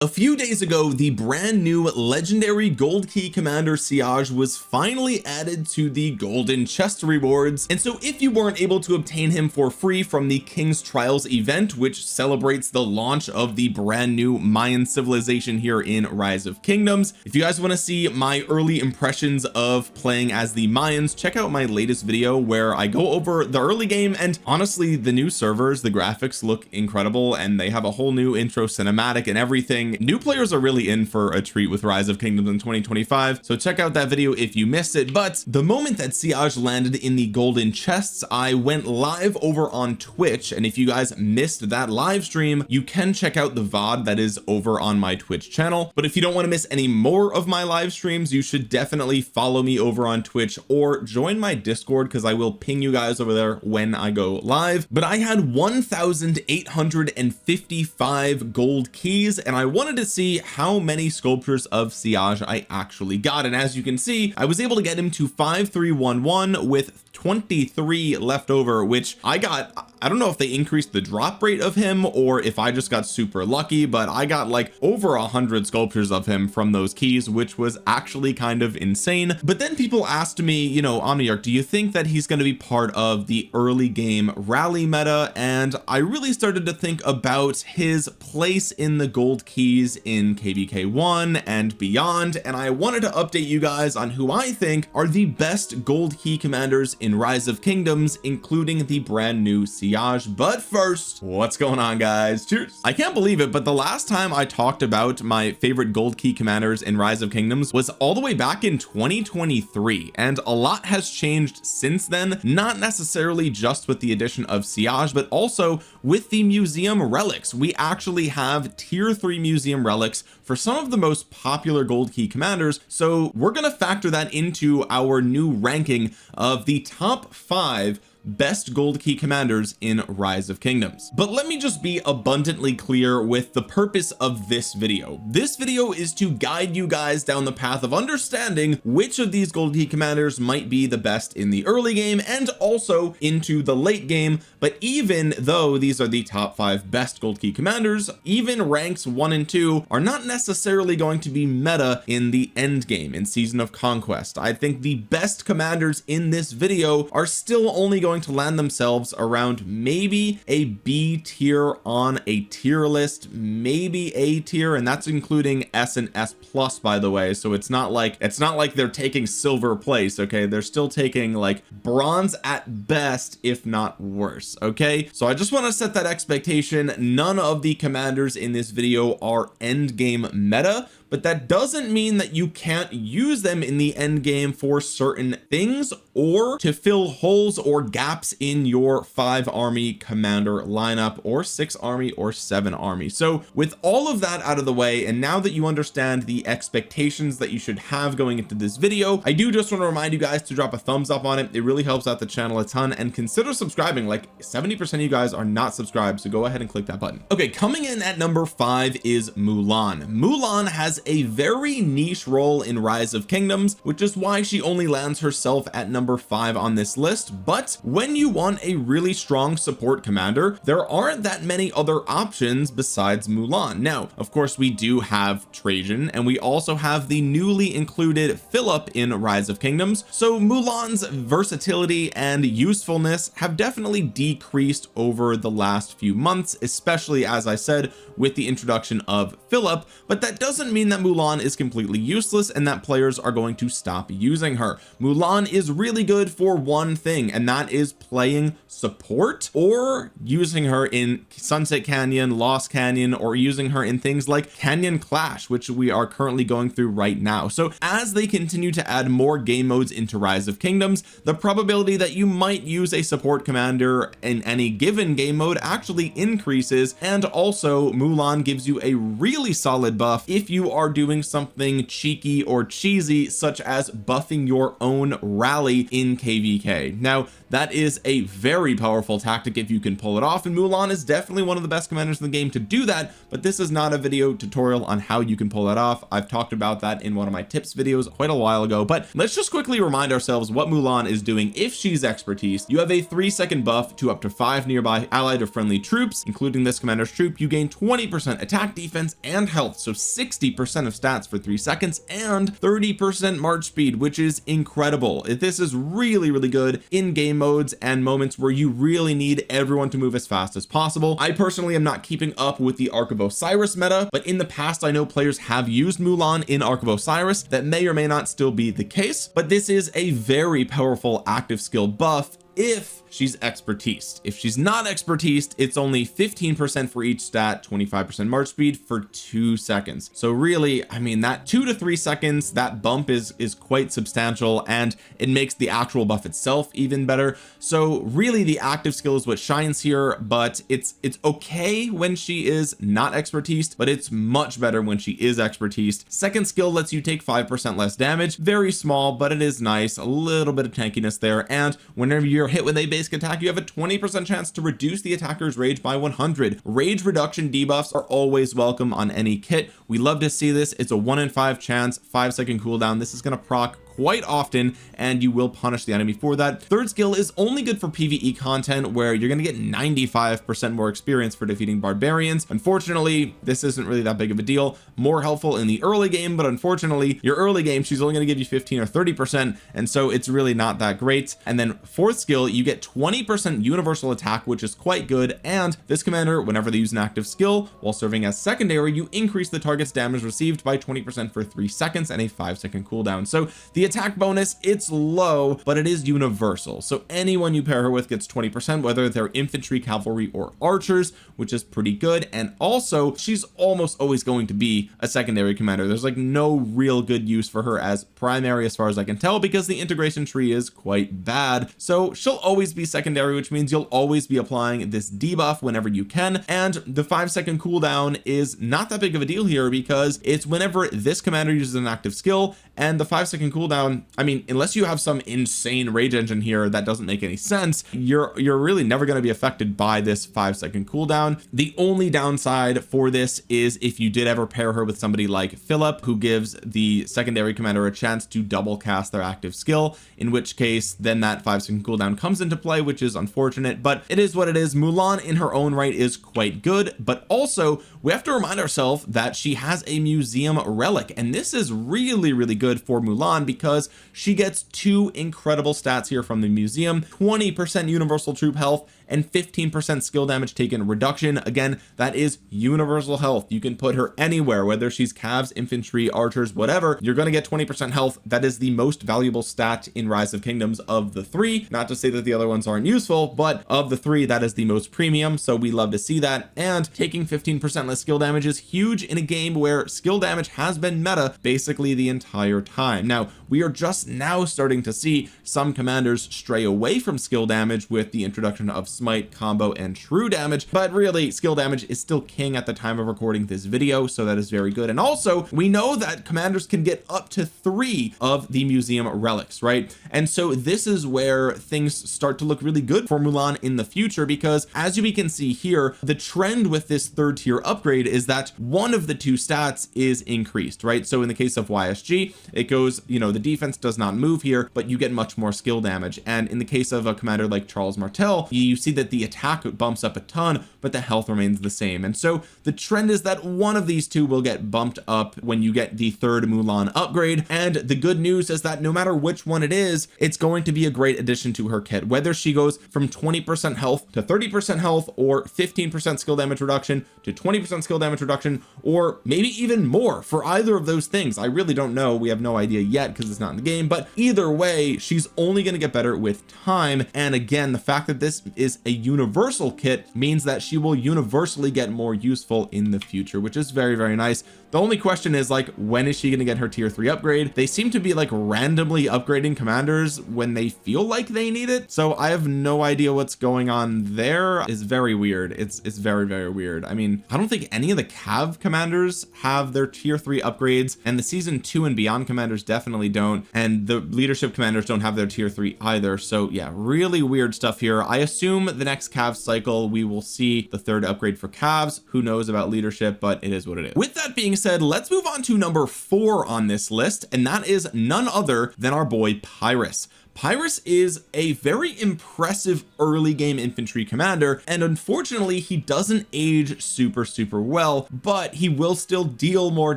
A few days ago, the brand new legendary gold key commander Siyaj was finally added to the golden chest rewards, and so if you weren't able to obtain him for free from the King's Trials event, which celebrates the launch of the brand new Mayan civilization here in Rise of Kingdoms, if you guys want to see my early impressions of playing as the Mayans, check out my latest video where I go over the early game. And honestly, the new servers, the graphics look incredible, and they have a whole new intro cinematic and everything. New players are really in for a treat with Rise of Kingdoms in 2025, so check out that video if you missed it. But the moment that Siyaj landed in the golden chests, I went live over on Twitch, and if you guys missed that live stream, you can check out the VOD that is over on my Twitch channel. But if you don't want to miss any more of my live streams, you should definitely follow me over on Twitch or join my Discord, because I will ping you guys over there when I go live. But I had 1,855 gold keys, and I wanted to see how many sculptures of Siyaj I actually got, and as you can see, I was able to get him to 5311 with 23 left over, which I don't know if they increased the drop rate of him or if I just got super lucky, but I got like over 100 sculptures of him from those keys, which was actually kind of insane. But then people asked me, you know, Omniarch, do you think that he's going to be part of the early game rally meta? And I really started to think about his place in the gold keys in KVK1 and beyond, and I wanted to update you guys on who I think are the best gold key commanders in Rise of Kingdoms, including the brand new Siyaj. But first, what's going on, guys? Cheers. I can't believe it, but the last time I talked about my favorite gold key commanders in Rise of Kingdoms was all the way back in 2023, and a lot has changed since then, not necessarily just with the addition of Siyaj, but also with the museum relics. We actually have tier 3 museum relics for some of the most popular gold key commanders, so we're going to factor that into our new ranking of the top 5 best gold key commanders in Rise of Kingdoms. But let me just be abundantly clear with the purpose of this video. This video is to guide you guys down the path of understanding which of these gold key commanders might be the best in the early game and also into the late game. But even though these are the top 5 best gold key commanders, even ranks 1 and 2 are not necessarily going to be meta in the end game, in Season of Conquest. I think the best commanders in this video are still only going to land themselves around maybe a B tier on a tier list, maybe A tier, and that's including S and S plus, by the way. So it's not like they're taking silver place, okay? They're still taking like bronze at best, if not worse. Okay, so I just want to set that expectation. None of the commanders in this video are end game meta, but that doesn't mean that you can't use them in the end game for certain things or to fill holes or gaps in your 5 army commander lineup, or 6 army or 7 army. So with all of that out of the way, and now that you understand the expectations that you should have going into this video, I do just want to remind you guys to drop a thumbs up on it. It really helps out the channel a ton, and consider subscribing. Like 70% of you guys are not subscribed, so go ahead and click that button. Okay, coming in at number 5 is Mulan. Mulan has a very niche role in Rise of Kingdoms, which is why she only lands herself at number 5 on this list. But when you want a really strong support commander, there aren't that many other options besides Mulan. Now, of course, we do have Trajan, and we also have the newly included Philip in Rise of Kingdoms, so Mulan's versatility and usefulness have definitely decreased over the last few months, especially, as I said, with the introduction of Philip. But that doesn't mean that Mulan is completely useless and that players are going to stop using her. Mulan is really good for one thing, and that is playing support, or using her in Sunset Canyon, Lost Canyon, or using her in things like Canyon Clash, which we are currently going through right now. So as they continue to add more game modes into Rise of Kingdoms, the probability that you might use a support commander in any given game mode actually increases. And also Mulan gives you a really solid buff if you are doing something cheeky or cheesy, such as buffing your own rally in KVK. Now that is a very powerful tactic if you can pull it off, and Mulan is definitely one of the best commanders in the game to do that, but this is not a video tutorial on how you can pull that off. I've talked about that in one of my tips videos quite a while ago, but let's just quickly remind ourselves what Mulan is doing. If she's expertise, you have a 3-second buff to up to 5 nearby allied or friendly troops, including this commander's troop. You gain 20% attack, defense, and health, so 60% of stats for 3 seconds, and 30% march speed, which is incredible. This is really good in game modes and moments where you really need everyone to move as fast as possible. I personally am not keeping up with the Arc of Osiris meta, but in the past I know players have used Mulan in Arc of Osiris. That may or may not still be the case, but this is a very powerful active skill buff if she's expertise. If she's not expertise, it's only 15% for each stat, 25% march speed for 2 seconds. So really, I mean, that 2 to 3 seconds, that bump is quite substantial, and it makes the actual buff itself even better. So really the active skill is what shines here, but it's okay when she is not expertise, but it's much better when she is expertise. Second skill lets you take 5% less damage, very small, but it is nice, a little bit of tankiness there. And whenever you're hit with a basic attack, you have a 20% chance to reduce the attacker's rage by 100. Rage reduction debuffs are always welcome on any kit. We love to see this. It's a 1 in 5 chance, 5-second cooldown. This is going to proc quite often, and you will punish the enemy for that. Third skill is only good for PvE content, where you're going to get 95% more experience for defeating barbarians. Unfortunately, this isn't really that big of a deal. More helpful in the early game, but unfortunately your early game, she's only going to give you 15 or 30%, and so it's really not that great. And then fourth skill, you get 20% universal attack, which is quite good. And this commander, whenever they use an active skill while serving as secondary, you increase the target's damage received by 20% for 3 seconds and a 5-second cooldown. So the attack bonus, it's low, but it is universal, so anyone you pair her with gets 20%, whether they're infantry, cavalry, or archers, which is pretty good. And also she's almost always going to be a secondary commander. There's like no real good use for her as primary as far as I can tell, because the integration tree is quite bad. So she'll always be secondary, which means you'll always be applying this debuff whenever you can. And the 5-second cooldown is not that big of a deal here, because it's whenever this commander uses an active skill. And the 5-second cooldown, I mean, unless you have some insane rage engine here that doesn't make any sense, you're really never going to be affected by this 5-second cooldown. The only downside for this is if you did ever pair her with somebody like Philip, who gives the secondary commander a chance to double cast their active skill, in which case then that 5-second cooldown comes into play, which is unfortunate, but it is what it is. Mulan in her own right is quite good, but also we have to remind ourselves that she has a museum relic, and this is really good for Mulan, because she gets 2 incredible stats here from the museum: 20% universal troop health and 15% skill damage taken reduction. Again, that is universal health. You can put her anywhere, whether she's cavs, infantry, archers, whatever, you're going to get 20% health. That is the most valuable stat in Rise of Kingdoms of the 3. Not to say that the other ones aren't useful, but of the 3, that is the most premium, so we love to see that. And taking 15% less skill damage is huge in a game where skill damage has been meta basically the entire time. Now we are just now starting to see some commanders stray away from skill damage with the introduction of smite, combo, and true damage, but really skill damage is still king at the time of recording this video, so that is very good. And also we know that commanders can get up to 3 of the museum relics, right? And so this is where things start to look really good for Mulan in the future, because as we can see here, the trend with this 3rd tier upgrade is that one of the 2 stats is increased, right? So in the case of YSG, it goes, you know, the defense does not move here, but you get much more skill damage. And in the case of a commander like Charles Martel, you see that the attack bumps up a ton, but the health remains the same. And so the trend is that one of these 2 will get bumped up when you get the 3rd Mulan upgrade. And the good news is that no matter which one it is, it's going to be a great addition to her kit, whether she goes from 20% health to 30% health, or 15% skill damage reduction to 20% skill damage reduction, or maybe even more for either of those things. I really don't know. We have no idea yet because it's not in the game, but either way, she's only going to get better with time. And again, the fact that this is hence a universal kit means that she will universally get more useful in the future, which is very, very nice. The only question is, like, when is she going to get her tier 3 upgrade? They seem to be like randomly upgrading commanders when they feel like they need it, so I have no idea what's going on there. It's very weird. It's very, very weird. I mean, I don't think any of the Cav commanders have their tier 3 upgrades, and the season 2 and beyond commanders definitely don't, and the leadership commanders don't have their tier 3 either. So yeah, really weird stuff here. I assume the next Cav cycle we will see the 3rd upgrade for Cavs. Who knows about leadership, but it is what it is. With that being said, let's move on to number 4 on this list, and that is none other than our boy Pyrrhus. Pyrrhus is a very impressive early game infantry commander, and unfortunately he doesn't age super well, but he will still deal more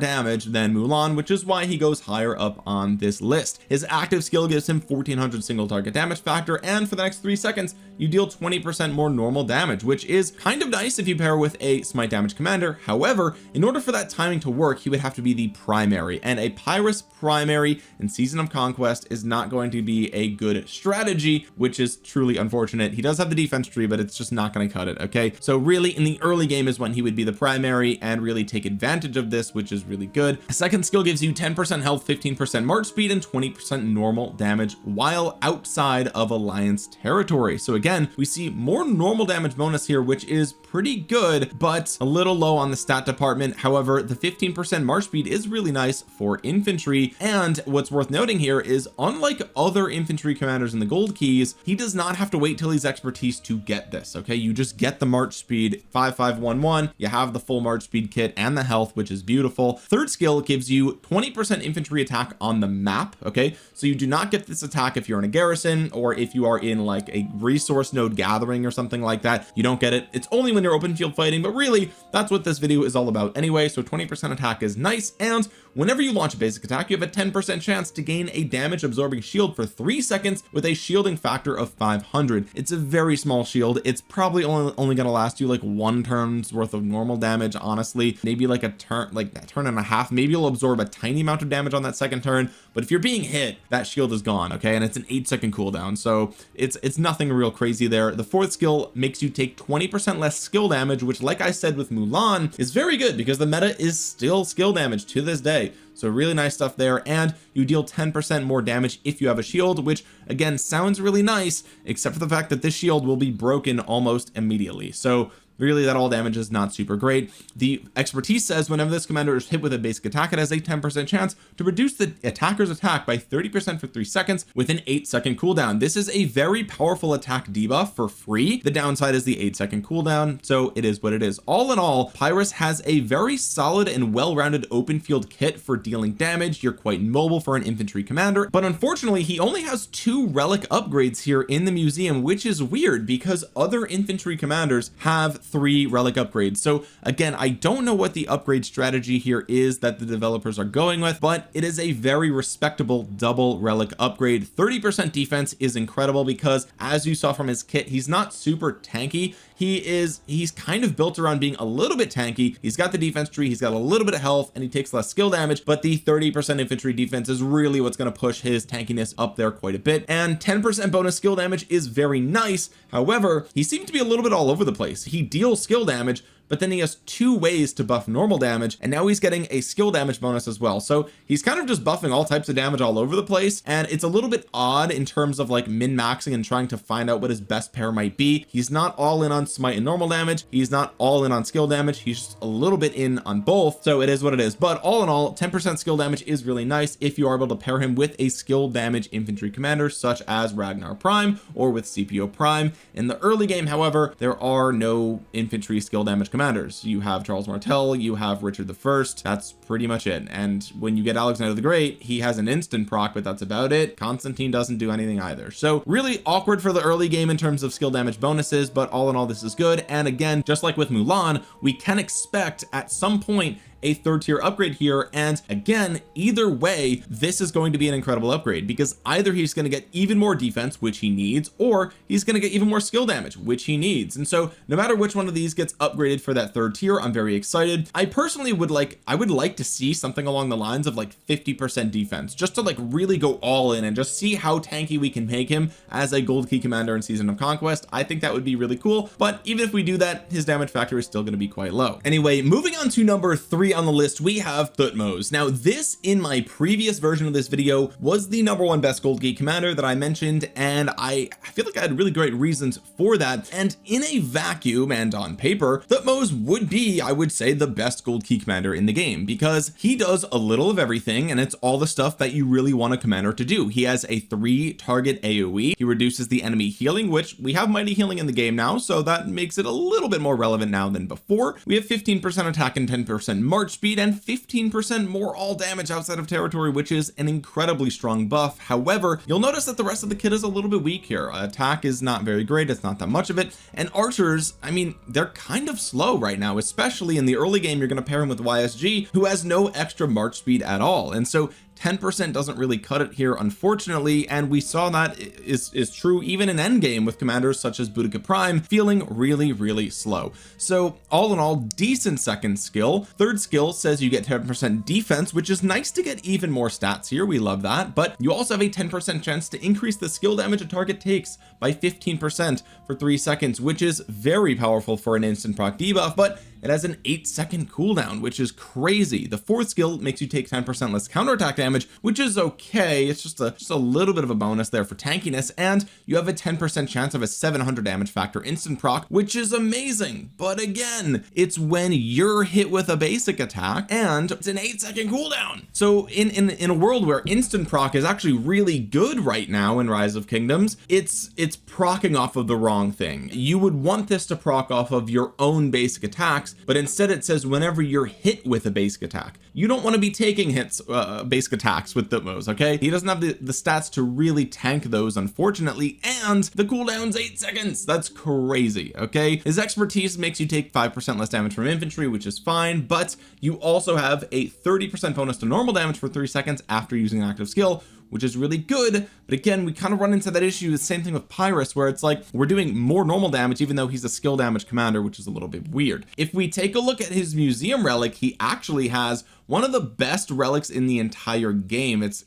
damage than Mulan, which is why he goes higher up on this list. His active skill gives him 1400 single target damage factor, and for the next 3 seconds you deal 20% more normal damage, which is kind of nice if you pair with a smite damage commander. However, in order for that timing to work, he would have to be the primary, and a Pyrrhus primary in Season of Conquest is not going to be a good strategy, which is truly unfortunate. He does have the defense tree, but it's just not going to cut it. Okay, so really in the early game is when he would be the primary and really take advantage of this, which is really good. A second skill gives you 10% health, 15% march speed, and 20% normal damage while outside of alliance territory. So again, we see more normal damage bonus here, which is pretty good, but a little low on the stat department. However, the 15% march speed is really nice for infantry, and what's worth noting here is, unlike other infantry commanders in the gold keys, he does not have to wait till he's expertise to get this. Okay, you just get the march speed 5511, you have the full march speed kit and the health, which is beautiful. Third skill gives you 20% infantry attack on the map. Okay, so you do not get this attack if you're in a garrison, or if you are in like a resource node gathering or something like that. You don't get it. It's only when you're open field fighting, but really that's what this video is all about anyway. So 20% attack is nice, and whenever you launch a basic attack, you have a 10% chance to gain a damage absorbing shield for 3 seconds with a shielding factor of 500. It's a very small shield. It's probably only going to last you like 1 turn's worth of normal damage, honestly, maybe like a turn, like a turn and a half. Maybe you'll absorb a tiny amount of damage on that second turn, but if you're being hit, that shield is gone. Okay, and it's an 8-second cooldown, so it's nothing real crazy there. The fourth skill makes you take 20% less skill damage, which, like I said with Mulan, is very good because the meta is still skill damage to this day. So really nice stuff there, and you deal 10% more damage if you have a shield, which again sounds really nice, except for the fact that this shield will be broken almost immediately. So really that all damage is not super great. The expertise says whenever this commander is hit with a basic attack, it has a 10% chance to reduce the attacker's attack by 30% for 3 seconds with an 8-second cooldown. This is a very powerful attack debuff for free. The downside is the 8-second cooldown, so it is what it is. All in all, Pyrrhus has a very solid and well-rounded open field kit for dealing damage. You're quite mobile for an infantry commander, but unfortunately he only has 2 relic upgrades here in the museum, which is weird because other infantry commanders have 3 relic upgrades. So again, I don't know what the upgrade strategy here is that the developers are going with, but it is a very respectable double relic upgrade. 30% defense is incredible because, as you saw from his kit, he's not super tanky. He's kind of built around being a little bit tanky. He's got the defense tree, he's got a little bit of health, and he takes less skill damage, but the 30% infantry defense is really what's going to push his tankiness up there quite a bit. And 10% bonus skill damage is very nice. However, he seemed to be a little bit all over the place. He deals skill damage, but then he has 2 ways to buff normal damage, and now he's getting a skill damage bonus as well. So he's kind of just buffing all types of damage all over the place, and it's a little bit odd in terms of like min-maxing and trying to find out what his best pair might be. He's not all in on smite and normal damage, he's not all in on skill damage, he's just a little bit in on both, so it is what it is. But all in all, 10% skill damage is really nice if you are able to pair him with a skill damage infantry commander such as Ragnar Prime or with CPO Prime. In the early game, however, there are no infantry skill damage commanders. You have Charles Martel, you have Richard I, that's pretty much it. And when you get Alexander the Great, he has an instant proc, but that's about it. Constantine doesn't do anything either. So really awkward for the early game in terms of skill damage bonuses, but all in all this is good. And again, just like with Mulan, we can expect at some point a third tier upgrade here. And again, either way, this is going to be an incredible upgrade, because either he's going to get even more defense, which he needs, or he's going to get even more skill damage, which he needs. And so no matter which one of these gets upgraded for that third tier, I'm very excited. I personally would like to see something along the lines of like 50% defense, just to like really go all in and just see how tanky we can make him as a gold key commander in Season of Conquest. I think that would be really cool, but even if we do that, his damage factor is still going to be quite low. Anyway, moving on to number 3 on the list, we have Thutmose. Now this, in my previous version of this video, was the #1 best gold key commander that I mentioned, and I feel like I had really great reasons for that. And in a vacuum and on paper, Thutmose would be, I would say, the best gold key commander in the game, because he does a little of everything, and it's all the stuff that you really want a commander to do. He has a 3 target AoE. He reduces the enemy healing, which we have mighty healing in the game now, so that makes it a little bit more relevant now than before. We have 15% attack and 10% march speed, and 15% more all damage outside of territory, which is an incredibly strong buff. However, you'll notice that the rest of the kit is a little bit weak here. Attack is not very great, it's not that much of it, and archers, I mean, they're kind of slow right now, especially in the early game. You're going to pair him with YSG, who has no extra march speed at all, and so 10% doesn't really cut it here, unfortunately. And we saw that is true even in endgame with commanders such as Boudica Prime feeling really slow. So all in all, decent second skill. Third skill says you get 10% defense, which is nice to get even more stats here. We love that. But you also have a 10% chance to increase the skill damage a target takes by 15% for 3 seconds, which is very powerful for an instant proc debuff, but it has an 8-second cooldown, which is crazy. The fourth skill makes you take 10% less counterattack damage, which is okay. It's just a little bit of a bonus there for tankiness, and you have a 10% chance of a 700 damage factor instant proc, which is amazing. But again, it's when you're hit with a basic attack, and it's an 8-second cooldown. So in a world where instant proc is actually really good right now in Rise of Kingdoms, it's procking off of the wrong thing. You would want this to proc off of your own basic attacks, but instead it says whenever you're hit with a basic attack. You don't want to be taking hits, basic attacks with Thutmose, okay? He doesn't have the stats to really tank those, unfortunately, and the cooldown's 8 seconds. That's crazy, okay? His expertise makes you take 5% less damage from infantry, which is fine, but you also have a 30% bonus to normal damage for 3 seconds after using an active skill, which is really good. But again, we kind of run into that issue, the same thing with Pyrus, where it's like we're doing more normal damage even though he's a skill damage commander, which is a little bit weird. If we take a look at his museum relic, he actually has one of the best relics in the entire game. It's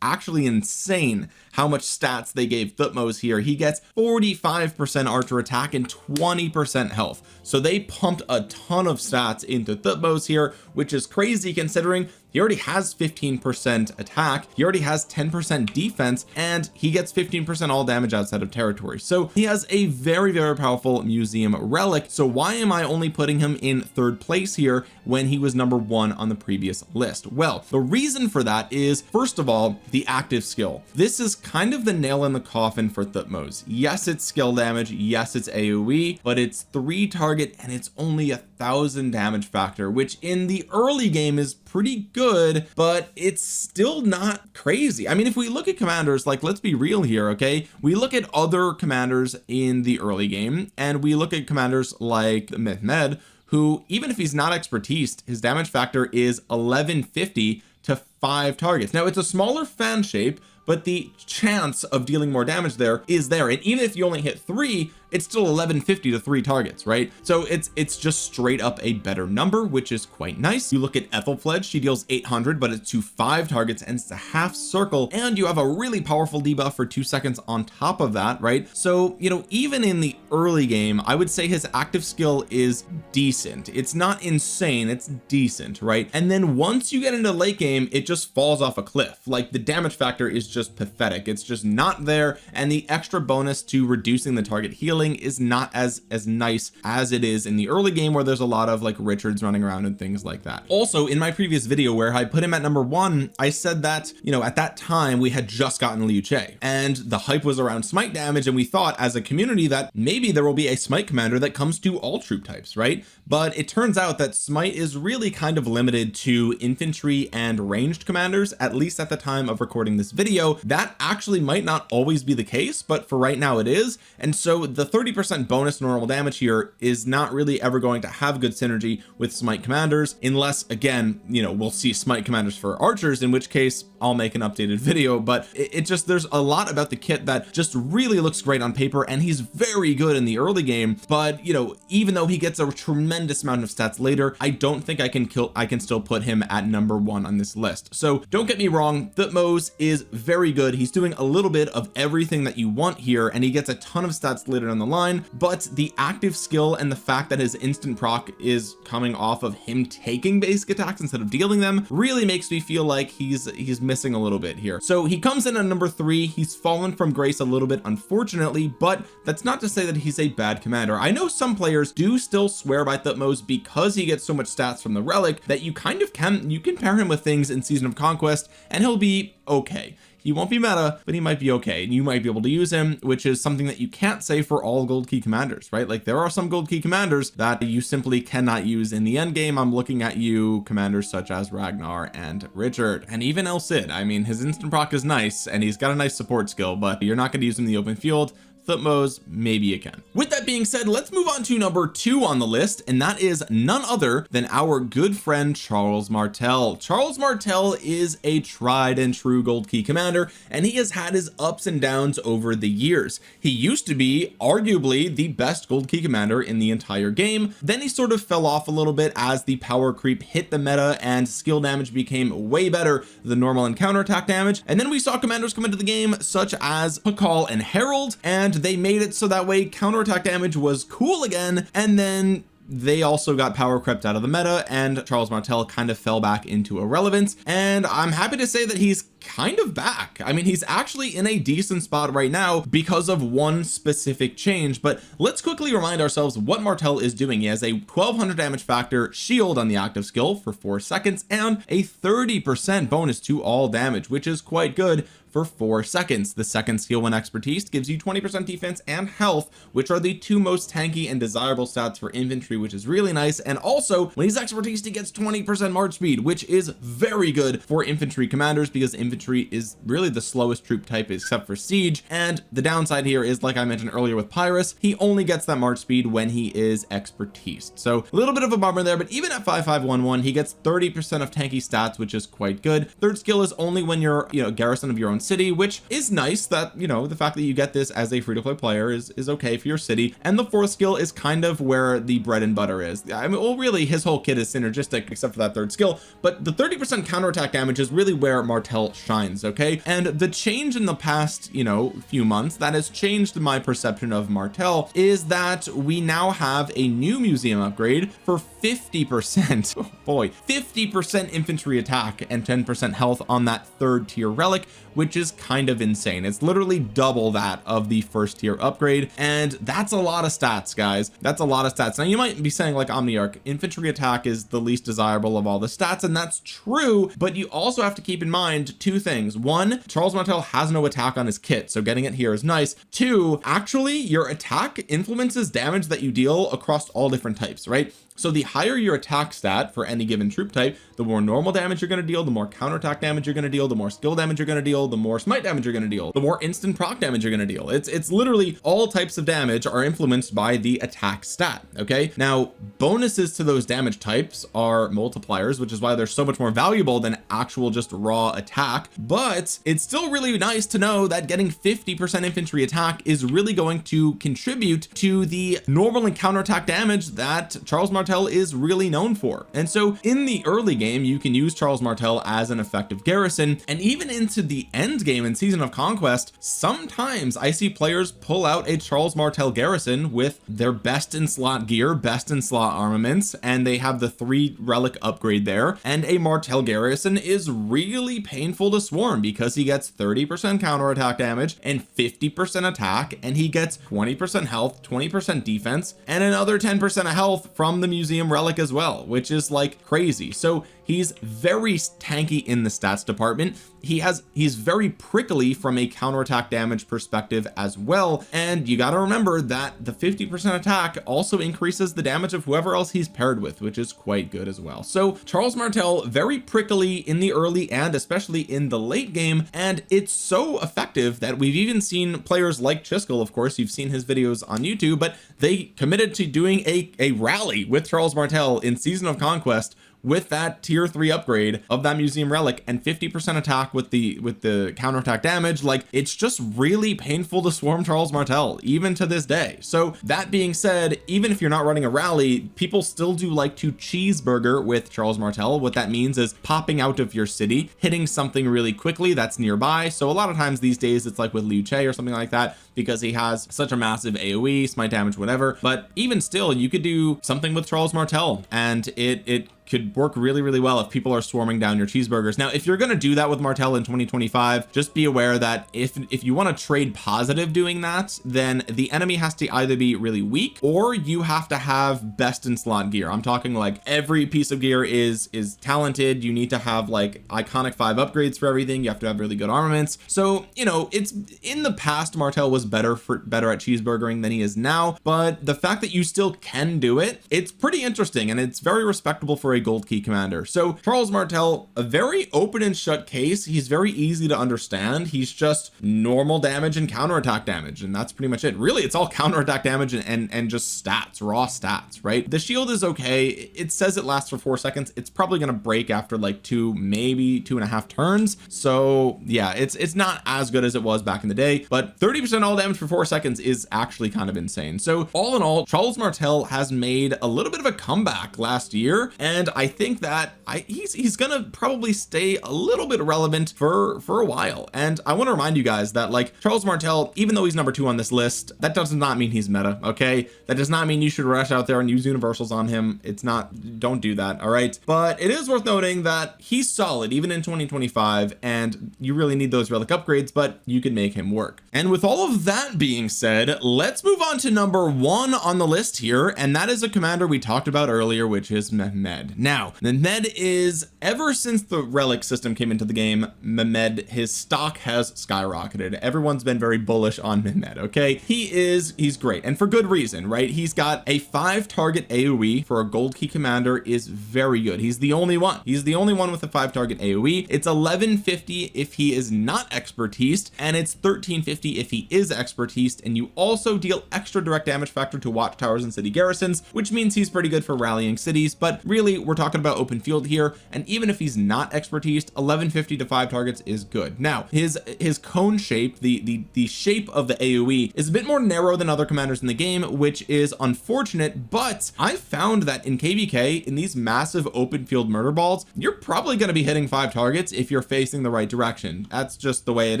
actually insane how much stats they gave Thutmose here. He gets 45% archer attack and 20% health, so they pumped a ton of stats into Thutmose here, which is crazy considering he already has 15% attack, he already has 10% defense, and he gets 15% all damage outside of territory. So he has a very powerful museum relic. So why am I only putting him in 3rd place here when he was #1 on the previous list? Well, the reason for that is, first of all, the active skill. This is kind of the nail in the coffin for Thutmose. Yes, it's skill damage, yes, it's AoE, but it's 3 target and it's only 1,000 damage factor, which in the early game is pretty good, but it's still not crazy. I mean, if we look at commanders, like, let's be real here, okay? We look at other commanders in the early game, and we look at commanders like Mehmed, who, even if he's not expertised, his damage factor is 1150 to 5 targets. Now, it's a smaller fan shape, but the chance of dealing more damage there is there, and even if you only hit 3, it's still 1150 to 3 targets, right? So it's just straight up a better number, which is quite nice. You look at Ethelfledge, she deals 800, but it's to 5 targets and it's a half circle, and you have a really powerful debuff for 2 seconds on top of that, right? So, you know, even in the early game, I would say his active skill is decent. It's not insane, it's decent, right? And then once you get into late game, it just falls off a cliff. Like, the damage factor is just pathetic. It's just not there, and the extra bonus to reducing the target healing is not as nice as it is in the early game, where there's a lot of like Richards running around and things like that. Also, in my previous video where I put him at #1, I said that, you know, at that time we had just gotten Liu Che and the hype was around smite damage, and we thought as a community that maybe there will be a smite commander that comes to all troop types, right? But it turns out that smite is really kind of limited to infantry and ranged commanders, at least at the time of recording this video. That actually might not always be the case, but for right now it is. And so the 30% bonus normal damage here is not really ever going to have good synergy with smite commanders, unless again, you know, we'll see smite commanders for archers, in which case I'll make an updated video. But it just, there's a lot about the kit that just really looks great on paper, and he's very good in the early game. But you know, even though he gets a tremendous amount of stats later, I don't think I can still put him at number 1 on this list. So don't get me wrong, Thutmose is very good. He's doing a little bit of everything that you want here, and he gets a ton of stats later down the line. But the active skill and the fact that his instant proc is coming off of him taking basic attacks instead of dealing them really makes me feel like he's missing a little bit here. So he comes in at number 3. He's fallen from grace a little bit, unfortunately, but that's not to say that he's a bad commander. I know some players do still swear by Thutmose because he gets so much stats from the relic that you kind of can pair him with things in Season of Conquest and he'll be okay. He won't be meta, but he might be okay, and you might be able to use him, which is something that you can't say for all gold key commanders, right? Like there are some gold key commanders that you simply cannot use in the end game. I'm looking at you, commanders such as Ragnar and Richard, and even El Cid. I mean, his instant proc is nice and he's got a nice support skill, but you're not going to use him in the open field. Thutmose, maybe you can. With that being said, let's move on to number 2 on the list, and that is none other than our good friend Charles Martel. Charles Martel is a tried and true gold key commander, and he has had his ups and downs over the years. He used to be arguably the best gold key commander in the entire game. Then he sort of fell off a little bit as the power creep hit the meta and skill damage became way better than normal and counterattack damage. And then we saw commanders come into the game such as Pakal and Herald, and they made it so that way counterattack damage was cool again, and then they also got power crept out of the meta, and Charles Martel kind of fell back into irrelevance. And I'm happy to say that he's kind of back. I mean, he's actually in a decent spot right now because of one specific change. But let's quickly remind ourselves what Martel is doing. He has a 1200 damage factor shield on the active skill for 4 seconds and a 30% bonus to all damage, which is quite good for 4 seconds. The second skill, when expertise, gives you 20% defense and health, which are the 2 most tanky and desirable stats for infantry, which is really nice. And also when he's expertise, he gets 20% march speed, which is very good for infantry commanders because infantry is really the slowest troop type except for siege. And the downside here is, like I mentioned earlier with Pyrrhus, he only gets that march speed when he is expertise. So a little bit of a bummer there, but even at 5511 he gets 30% of tanky stats, which is quite good. Third skill is only when you're, you know, garrison of your own city, which is nice. That, you know, the fact that you get this as a free-to-play player is okay for your city. And the fourth skill is kind of where the bread and butter is. I mean, well, really his whole kit is synergistic except for that third skill, but the 30% counterattack damage is really where Martel shines. Okay, and the change in the past, you know, few months that has changed my perception of Martel is that we now have a new museum upgrade for 50%. Oh boy, 50% infantry attack and 10% health on that 3rd tier relic, which is kind of insane. It's literally double that of the 1st tier upgrade, and that's a lot of stats, guys. That's a lot of stats. Now you might be saying, like Omniarch, infantry attack is the least desirable of all the stats, and that's true, but you also have to keep in mind 2 things. 1, Charles Martel has no attack on his kit, so getting it here is nice. 2, actually your attack influences damage that you deal across all different types, right? So the higher your attack stat for any given troop type, the more normal damage you're going to deal, the more counterattack damage you're going to deal, the more skill damage you're going to deal, the more smite damage you're going to deal, the more instant proc damage you're going to deal. It's literally all types of damage are influenced by the attack stat. Okay, now bonuses to those damage types are multipliers, which is why they're so much more valuable than actual just raw attack. But it's still really nice to know that getting 50% infantry attack is really going to contribute to the normal and counterattack damage that Charles Martel is really known for. And so in the early game you can use Charles Martel as an effective garrison, and even into the end game in Season of Conquest sometimes I see players pull out a Charles Martel garrison with their best in slot gear, best in slot armaments, and they have the 3 relic upgrade there, and a Martel garrison is really painful to swarm because he gets 30% counterattack damage and 50% attack, and he gets 20% health, 20% defense, and another 10% of health from the museum relic as well, which is like crazy. So he's very tanky in the stats department. he's very prickly from a counterattack damage perspective as well, and you got to remember that the 50% attack also increases the damage of whoever else he's paired with, which is quite good as well. So Charles Martel, very prickly in the early and especially in the late game, and it's so effective that we've even seen players like Chiskel, of course you've seen his videos on YouTube, but they committed to doing a rally with Charles Martel in Season of Conquest with that tier 3 upgrade of that museum relic and 50% attack with the counterattack damage. Like, it's just really painful to swarm Charles Martel even to this day. So that being said, even if you're not running a rally, people still do like to cheeseburger with Charles Martel. What that means is popping out of your city, hitting something really quickly that's nearby. So a lot of times these days it's like with Liu Che or something like that, because he has such a massive AoE, smite damage, whatever. But even still, you could do something with Charles Martel and it could work really well if people are swarming down your cheeseburgers. Now if you're going to do that with Martel in 2025, just be aware that if you want to trade positive doing that, then the enemy has to either be really weak or you have to have best in slot gear. I'm talking like every piece of gear is talented. You need to have like iconic 5 upgrades for everything. You have to have really good armaments. So you know, it's in the past Martel was better at cheeseburgering than he is now, but the fact that you still can do it, it's pretty interesting and it's very respectable for a gold key commander. So Charles Martel, a very open and shut case. He's very easy to understand. He's just normal damage and counterattack damage, and that's pretty much it. Really, it's all counterattack damage and just stats, raw stats, right? The shield is okay. It says it lasts for 4 seconds. It's probably going to break after like 2, maybe 2.5 turns. So yeah, it's not as good as it was back in the day, but 30% all damage for 4 seconds is actually kind of insane. So all in all, Charles Martel has made a little bit of a comeback last year, and I think that he's gonna probably stay a little bit relevant for a while. And I want to remind you guys that like Charles Martel, even though he's number 2 on this list, that does not mean he's meta. Okay, that does not mean you should rush out there and use universals on him. It's not, don't do that. All right, but it is worth noting that he's solid even in 2025, and you really need those relic upgrades, but you can make him work. And with all of that being said, let's move on to number 1 on the list here, and that is a commander we talked about earlier, which is Mehmed. Now Mehmed is, ever since the relic system came into the game, Mehmed, his stock has skyrocketed. Everyone's been very bullish on Mehmed. Okay, he's great, and for good reason, right? He's got a 5 target AoE for a gold key commander, is very good. He's the only one with a 5 target AoE. It's 1150 if he is not expertised, and it's 1350 if he is expertised, and you also deal extra direct damage factor to watchtowers and city garrisons, which means he's pretty good for rallying cities. But really, we're talking about open field here, and even if he's not expertised, 1150 to 5 targets is good. Now his cone shape, the shape of the AoE is a bit more narrow than other commanders in the game, which is unfortunate, but I found that in KVK, in these massive open field murder balls, you're probably going to be hitting 5 targets if you're facing the right direction. That's just the way it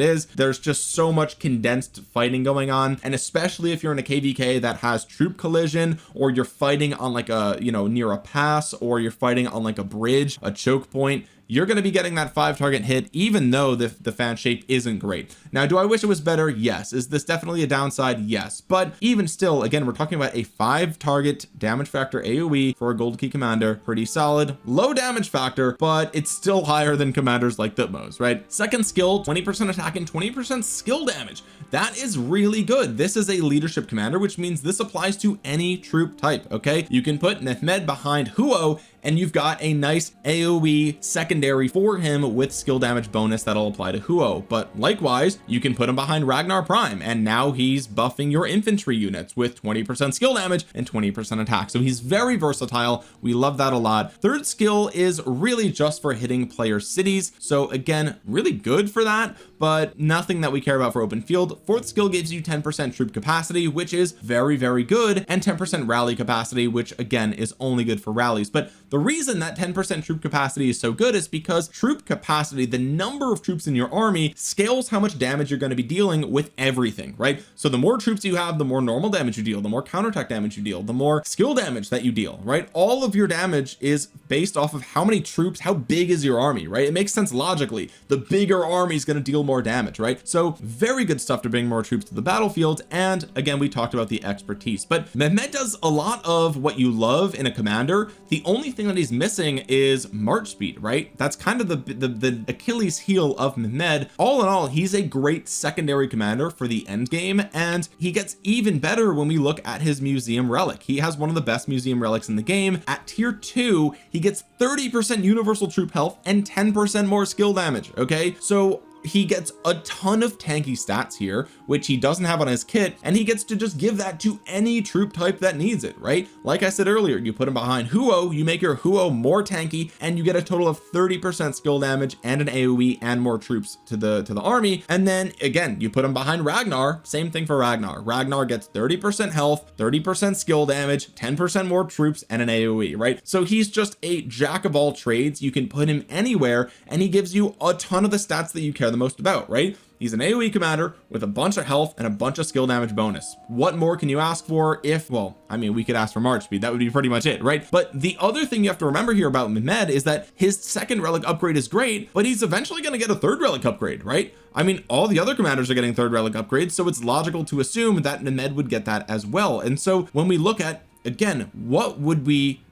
is. There's just so much condensed fighting going on, and especially if you're in a KVK that has troop collision, or you're fighting on like a, you know, near a pass, or you're fighting on like a bridge, a choke point, you're going to be getting that 5 target hit, even though the fan shape isn't great. Now, do I wish it was better? Yes. Is this definitely a downside? Yes. But even still, again, we're talking about a 5 target damage factor AoE for a gold key commander. Pretty solid, low damage factor, but it's still higher than commanders like Thutmose, right? Second skill, 20% attack and 20% skill damage. That is really good. This is a leadership commander, which means this applies to any troop type. Okay, you can put Mehmed behind Huo, and you've got a nice AoE secondary for him with skill damage bonus that'll apply to Huo. But likewise, you can put him behind Ragnar Prime, and now he's buffing your infantry units with 20% skill damage and 20% attack. So he's very versatile. We love that a lot. Third skill is really just for hitting player cities, so again, really good for that, but nothing that we care about for open field. Fourth skill gives you 10% troop capacity, which is very good, and 10% rally capacity, which again is only good for rallies. But the reason that 10% troop capacity is so good is because troop capacity, the number of troops in your army, scales how much damage you're going to be dealing with everything, right? So the more troops you have, the more normal damage you deal, the more counterattack damage you deal, the more skill damage that you deal, right? All of your damage is based off of how many troops, how big is your army, right? It makes sense logically. The bigger army is going to deal more damage, right? So very good stuff to bring more troops to the battlefield. And again, we talked about the expertise, but Mehmed does a lot of what you love in a commander. The only thing that he's missing is march speed, right? That's kind of the Achilles heel of Mehmed. All in all, he's a great secondary commander for the end game, and he gets even better when we look at his museum relic. He has one of the best museum relics in the game. At tier 2, he gets 30% universal troop health and 10% more skill damage. Okay, so he gets a ton of tanky stats here, which he doesn't have on his kit, and he gets to just give that to any troop type that needs it, right? Like I said earlier, you put him behind Huo, you make your Huo more tanky, and you get a total of 30% skill damage and an AoE and more troops to the army. And then again, you put him behind Ragnar, same thing for Ragnar gets 30% health, 30% skill damage, 10% more troops, and an AoE, right? So he's just a jack of all trades. You can put him anywhere, and he gives you a ton of the stats that you care the most about, right? He's an AoE commander with a bunch of health and a bunch of skill damage bonus. What more can you ask for? If, well, I mean, we could ask for march speed. That would be pretty much it, right? But the other thing you have to remember here about Mehmed is that his second relic upgrade is great, but he's eventually going to get a third relic upgrade, right? I mean, all the other commanders are getting third relic upgrades, so it's logical to assume that Mehmed would get that as well. And so when we look at, again, what would we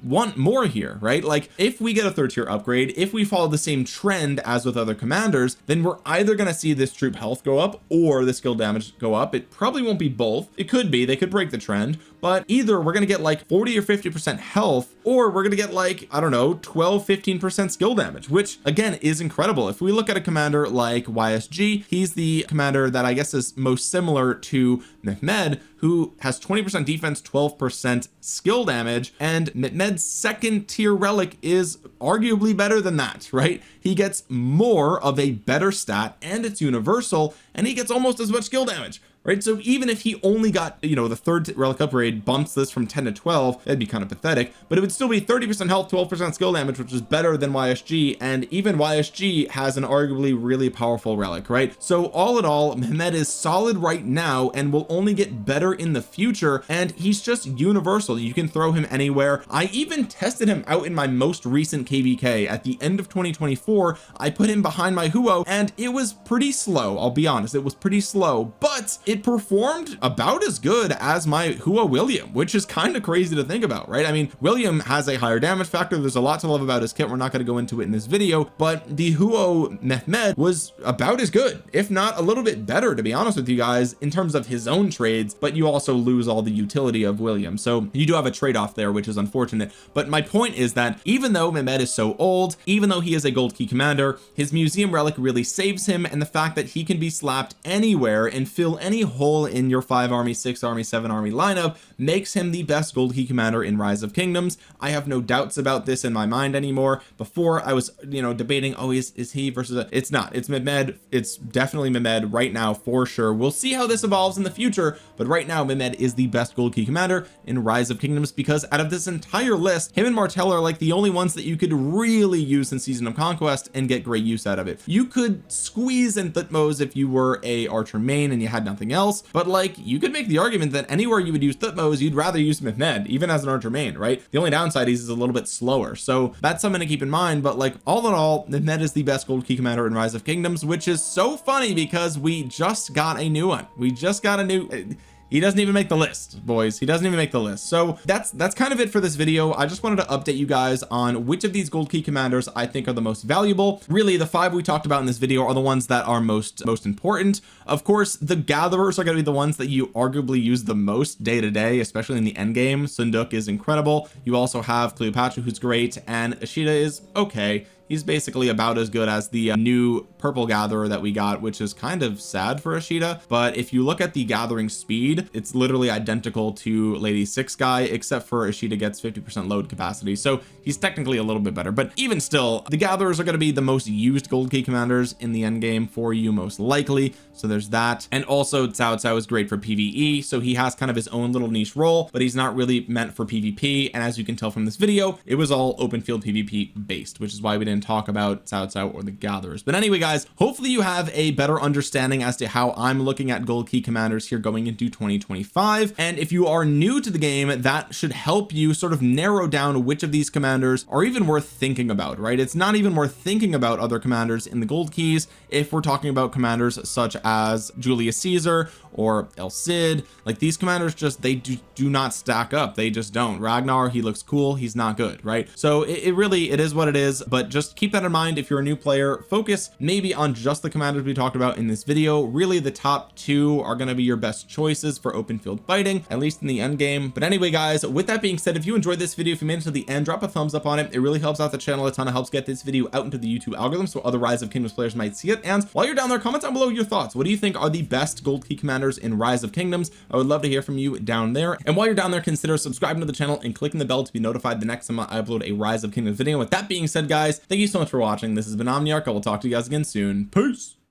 want more here, right? Like if we get a third tier upgrade, if we follow the same trend as with other commanders, then we're either going to see this troop health go up or the skill damage go up. It probably won't be both. It could be, they could break the trend, but either we're going to get like 40 or 50% health, or we're going to get like, I don't know, 12-15% skill damage, which again is incredible. If we look at a commander like YSG, he's the commander that I guess is most similar to Mehmed, who has 20% defense, 12% skill damage, and Mehmed's second tier relic is arguably better than that, right? He gets more of a better stat, and it's universal, and he gets almost as much skill damage, right? So even if he only got, you know, the third relic upgrade bumps this from 10 to 12, that'd be kind of pathetic, but it would still be 30% health, 12% skill damage, which is better than YSG. And even YSG has an arguably really powerful relic, right? So all in all, Mehmed is solid right now and will only get better in the future, and he's just universal. You can throw him anywhere. I even tested him out in my most recent KVK at the end of 2024. I put him behind my Huo, and it was pretty slow. I'll be honest, it was pretty slow, but it performed about as good as my Huo William, which is kind of crazy to think about, right? I mean, William has a higher damage factor. There's a lot to love about his kit. We're not going to go into it in this video, but the Huo Mehmed was about as good, if not a little bit better, to be honest with you guys, in terms of his own trades, but you also lose all the utility of William. So you do have a trade-off there, which is unfortunate. But my point is that even though Mehmed is so old, even though he is a gold key commander, his museum relic really saves him, and the fact that he can be slapped anywhere and fill any hole in your 5 army, 6 army, 7 army lineup makes him the best gold key commander in Rise of Kingdoms. I have no doubts about this in my mind anymore. Before I was, you know, debating, oh, is he versus it's not, it's Mehmed. It's definitely Mehmed right now for sure. We'll see how this evolves in the future, but right now Mehmed is the best gold key commander in Rise of Kingdoms, because out of this entire list, him and Martell are like the only ones that you could really use in Season of Conquest and get great use out of it. You could squeeze in Thutmose if you were a archer main and you had nothing else, but like you could make the argument that anywhere you would use Thutmose, you'd rather use Mehmed even as an archer main, right? The only downside is he's a little bit slower, so that's something to keep in mind. But like all in all, Mehmed is the best gold key commander in Rise of Kingdoms, which is so funny because we just got a new one. We just got a new he doesn't even make the list, boys. He doesn't even make the list. So that's kind of it for this video. I just wanted to update you guys on which of these gold key commanders I think are the most valuable. Really, the 5 we talked about in this video are the ones that are most important. Of course, the gatherers are going to be the ones that you arguably use the most day to day, especially in the end game. Sunduk is incredible. You also have Cleopatra, who's great, and Ashita is okay. He's basically about as good as the new purple gatherer that we got, which is kind of sad for Ashita. But if you look at the gathering speed, it's literally identical to Lady 6 guy, except for Ashita gets 50% load capacity, so he's technically a little bit better. But even still, the gatherers are going to be the most used gold key commanders in the end game for you, most likely. So there's that. And also Cao Cao is great for PvE, so he has kind of his own little niche role, but he's not really meant for PvP. And as you can tell from this video, it was all open field PvP based, which is why we didn't even talk about Cao Cao or the Gatherers. But anyway guys, hopefully you have a better understanding as to how I'm looking at gold key commanders here going into 2025, and if you are new to the game, that should help you sort of narrow down which of these commanders are even worth thinking about, right? It's not even worth thinking about other commanders in the gold keys if we're talking about commanders such as Julius Caesar or El Cid. Like, these commanders just, they do not stack up. They just don't. Ragnar, he looks cool, he's not good, right? So it really, it is what it is. But just keep that in mind if you're a new player. Focus maybe on just the commanders we talked about in this video. Really, the top two are going to be your best choices for open field fighting, at least in the end game. But anyway guys, with that being said, if you enjoyed this video, if you made it to the end, drop a thumbs up on it. It really helps out the channel a ton. It helps get this video out into the YouTube algorithm so other Rise of Kingdoms players might see it. And while you're down there, comment down below your thoughts. What do you think are the best gold key commanders in Rise of Kingdoms? I would love to hear from you down there. And while you're down there, consider subscribing to the channel and clicking the bell to be notified the next time I upload a Rise of Kingdoms video. With that being said guys, thank you so much for watching. This has been Omniarch. I will talk to you guys again soon. Peace.